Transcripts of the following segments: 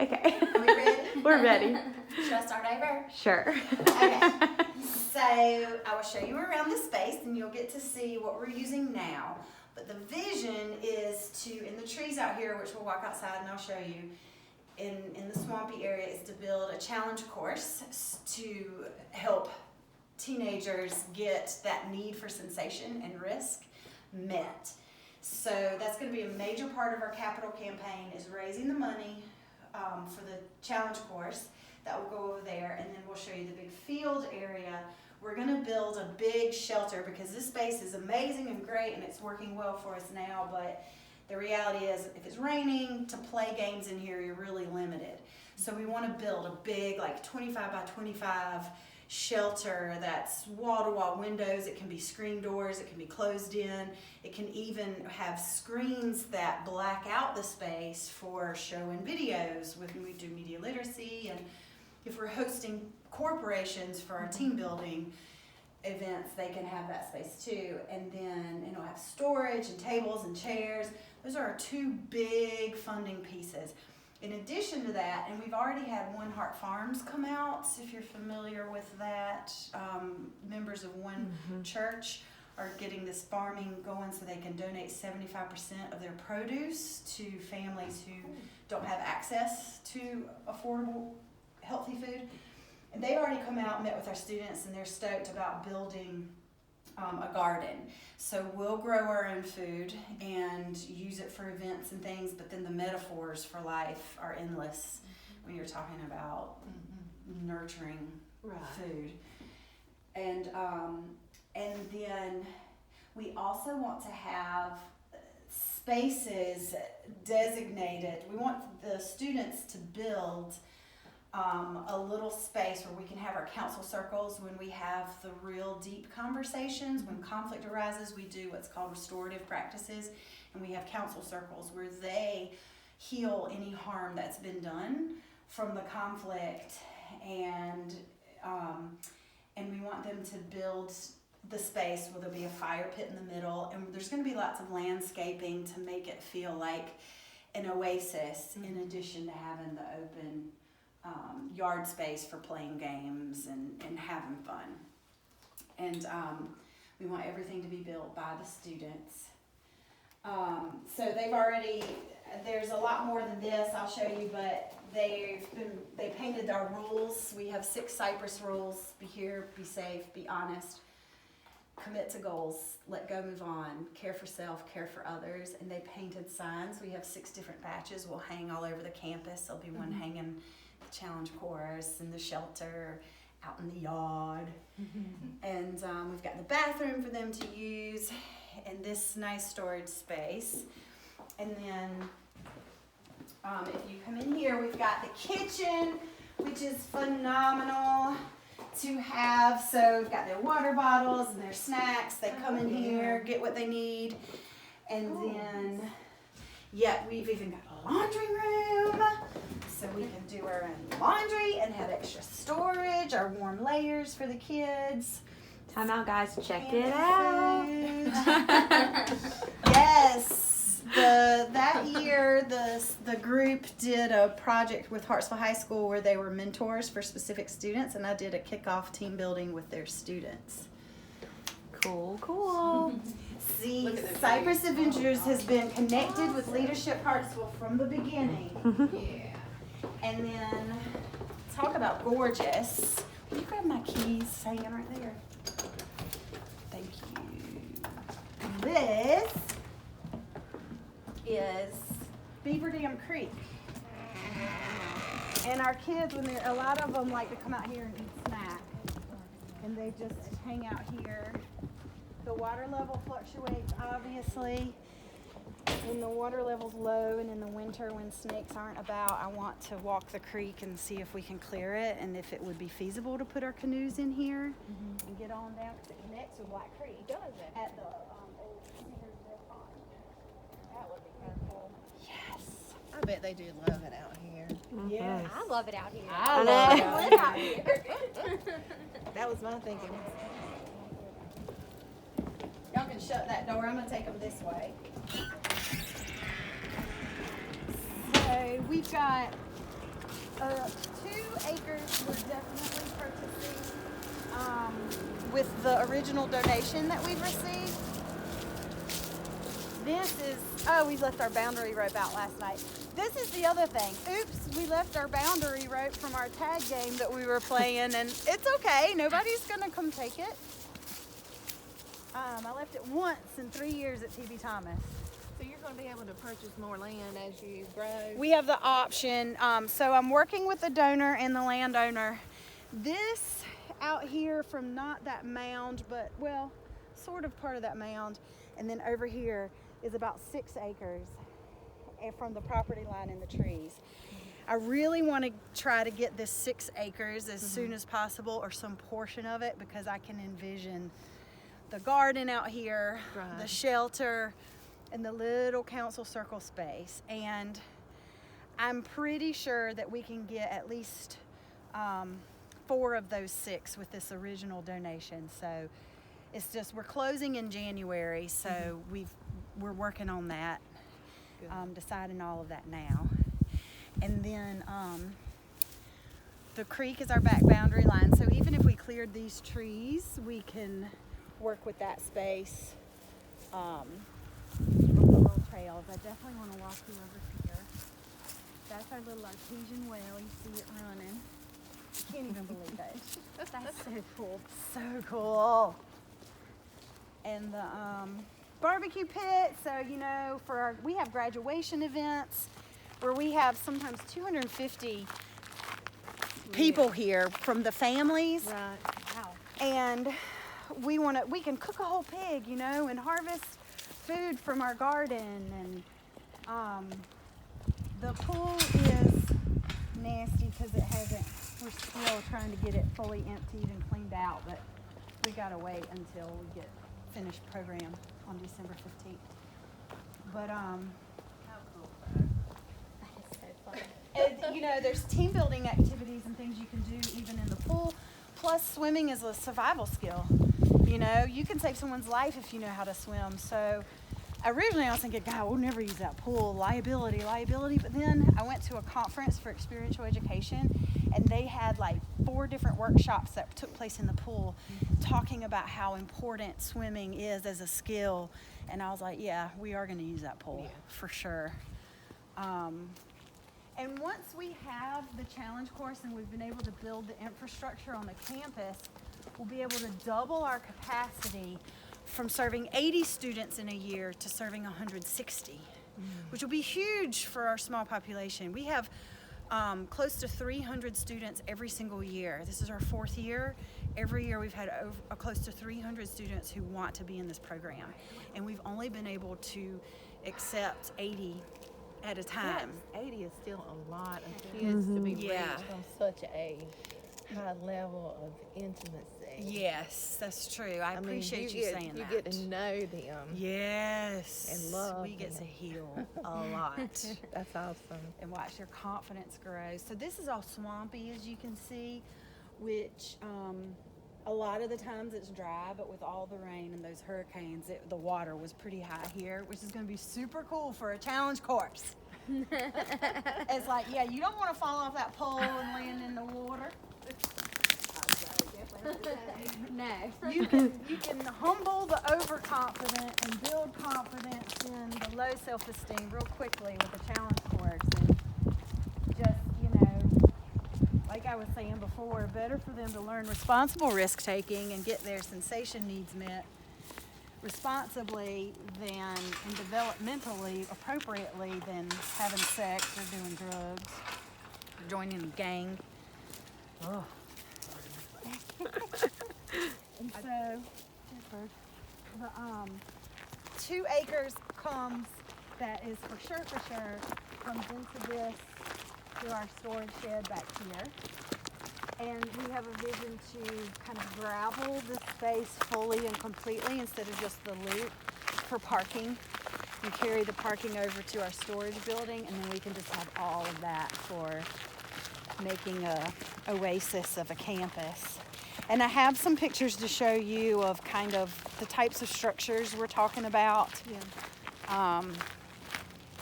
Okay. Are we ready? We're ready. Should I start over? Sure. Okay. So I will show you around the space and you'll get to see what we're using now. But the vision is to, in the trees out here, which we'll walk outside and I'll show you, in the swampy area, is to build a challenge course to help teenagers get that need for sensation and risk met. So that's going to be a major part of our capital campaign, is raising the money for the challenge course. That will go over there, and then we'll show you the big field area. We're going to build a big shelter because this space is amazing and great and it's working well for us now, but the reality is if it's raining, to play games in here, you're really limited. So we want to build a big, like 25 by 25 shelter that's wall-to-wall windows. It can be screen doors, it can be closed in, it can even have screens that black out the space for showing videos when we do media literacy, and if we're hosting corporations for our team building events, they can have that space too. And then it'll have storage and tables and chairs. Those are our two big funding pieces. In addition to that, and we've already had One Heart Farms come out, if you're familiar with that, members of one church are getting this farming going so they can donate 75% of their produce to families who don't have access to affordable, healthy food. And they've already come out and met with our students, and they're stoked about building a garden. So we'll grow our own food and use it for events and things, but then the metaphors for life are endless when you're talking about nurturing food. And then we also want to have spaces designated. We want the students to build a little space where we can have our council circles when we have the real deep conversations. When conflict arises, we do what's called restorative practices, and we have council circles where they heal any harm that's been done from the conflict, and we want them to build the space where there'll be a fire pit in the middle, and there's going to be lots of landscaping to make it feel like an oasis, in addition to having the open yard space for playing games and having fun. And we want everything to be built by the students. So they've already, there's a lot more than this I'll show you, but they painted our rules. We have 6 Cypress rules: be here, be safe, be honest, commit to goals, let go, move on, care for self, care for others. And they painted signs. We have 6 different batches we'll hang all over the campus. There'll be one hanging the challenge course in the shelter, out in the yard. And we've got the bathroom for them to use, and this nice storage space. And then if you come in here, we've got the kitchen, which is phenomenal to have. So we've got their water bottles and their snacks. They come in here, get what they need. And then, we've even got a laundry room, so we can do our own laundry and have extra storage, our warm layers for the kids. Time out, guys. Check it out. Yes. That year, the group did a project with Hartsville High School where they were mentors for specific students, and I did a kickoff team building with their students. Cool. See, Cypress Adventures has been connected with Leadership Hartsville from the beginning. And then, talk about gorgeous. Will you grab my keys hanging right there? Thank you. This is Beaver Dam Creek. And our kids, a lot of them like to come out here and eat snack. And they just hang out here. The water level fluctuates, obviously. When the water level's low and in the winter when snakes aren't about, I want to walk the creek and see if we can clear it and if it would be feasible to put our canoes in here and get on down, because it connects with Black Creek. Does it? At the old Cedars Mill Pond. That would be kind of cool. Yes. I bet they do love it out here. Yes. I love it out here. I love it live out here. That was my thinking. Y'all can shut that door. I'm going to take them this way. So we've got 2 acres we're definitely purchasing with the original donation that we've received. This is, oh, we left our boundary rope out last night. This is the other thing. Oops, we left our boundary rope from our tag game that we were playing, and it's okay. Nobody's gonna come take it. I left it once in 3 years at TB Thomas. So you're going to be able to purchase more land as you grow? We have the option. So I'm working with the donor and the landowner. This out here from not that mound, but well, sort of part of that mound, and then over here is about 6 acres from the property line and the trees. I really want to try to get this 6 acres as soon as possible, or some portion of it, because I can envision the garden out here, Right. the shelter, and the little council circle space. And I'm pretty sure that we can get at least 4 of those 6 with this original donation. So it's just, we're closing in January, so we're working on that, deciding all of that now. And then the creek is our back boundary line, so even if we cleared these trees, we can work with that space with the little trails. I definitely want to walk you over here. That's our little artesian well. You see it running. I can't even believe it. That's so cool. So cool. And the barbecue pit. So, you know, we have graduation events where we have sometimes 250 people here from the families. Right. Wow. And we can cook a whole pig, you know, and harvest food from our garden. And the pool is nasty because we're still trying to get it fully emptied and cleaned out, but we gotta wait until we get finished program on December 15th. But and, you know, there's team building activities and things you can do even in the pool. Plus, swimming is a survival skill. You know, you can save someone's life if you know how to swim. So originally I was thinking, God, we'll never use that pool, liability. But then I went to a conference for experiential education, and they had like 4 different workshops that took place in the pool talking about how important swimming is as a skill. And I was like, yeah, we are going to use that pool for sure. And once we have the challenge course and we've been able to build the infrastructure on the campus, we'll be able to double our capacity from serving 80 students in a year to serving 160, which will be huge for our small population. We have close to 300 students every single year. This is our 4th year. Every year we've had close to 300 students who want to be in this program, and we've only been able to accept 80 at a time. 80 is still a lot of kids to be reached on such a high level of intimacy. Yes, that's true. I appreciate you saying that. You get to know them. Yes. And love We get them. to heal a lot. That's awesome. And watch your confidence grow. So this is all swampy, as you can see, which a lot of the times it's dry, but with all the rain and those hurricanes, the water was pretty high here, which is going to be super cool for a challenge course. It's like, yeah, you don't want to fall off that pole and land in the water. No. You can humble the overconfident and build confidence in the low self-esteem real quickly with a challenge course. And just, you know, like I was saying before, better for them to learn responsible risk taking and get their sensation needs met responsibly and developmentally appropriately than having sex or doing drugs or joining a gang. Oh. And so, the 2 acres that is for sure, comes into this through our storage shed back here. And we have a vision to kind of gravel this space fully and completely instead of just the loop for parking. And carry the parking over to our storage building, and then we can just have all of that for making a oasis of a campus. And I have some pictures to show you of kind of the types of structures we're talking about. Yeah.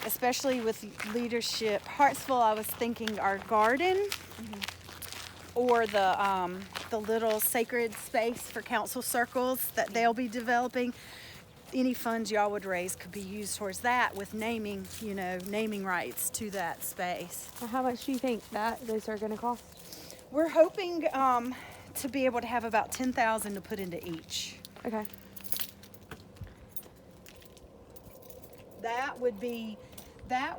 especially with leadership. Hartsville, I was thinking our garden or the little sacred space for council circles that they'll be developing. Any funds y'all would raise could be used towards that with naming, naming rights to that space. Well, how much do you think that those are going to cost? We're hoping to be able to have about $10,000 to put into each. Okay. That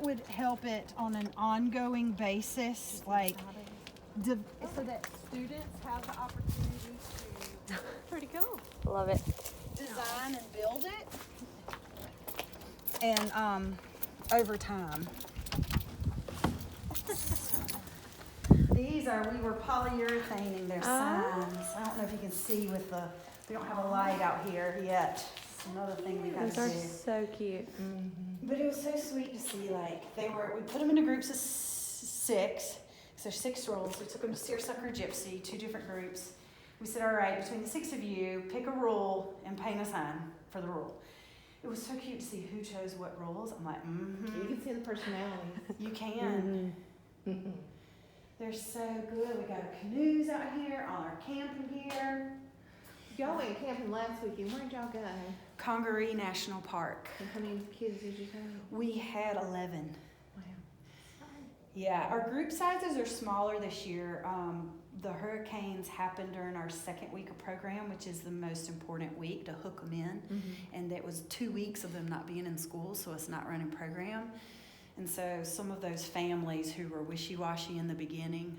would help it on an ongoing basis, like so that students have the opportunity to Pretty cool. Love it. design and build it, and over time. These we were polyurethaning their signs. I don't know if you can see we don't have a light out here yet. It's another thing we got Those to are do. so cute. But it was so sweet to see, we put them into groups of 6. So there's 6 roles. We took them to Seersucker Gypsy, 2 different groups. We said, all right, between the 6 of you, pick a role and paint a sign for the role. It was so cute to see who chose what roles. I'm like, You can see the personality. you can. They're so good. We got our canoes out here, all our camping gear. Y'all went camping last weekend. Where'd y'all go? Congaree National Park. And how many kids did you take? We had 11. Wow. Yeah, our group sizes are smaller this year. The hurricanes happened during our 2nd week of program, which is the most important week to hook them in. And it was 2 weeks of them not being in school, so it's not running program. And so some of those families who were wishy-washy in the beginning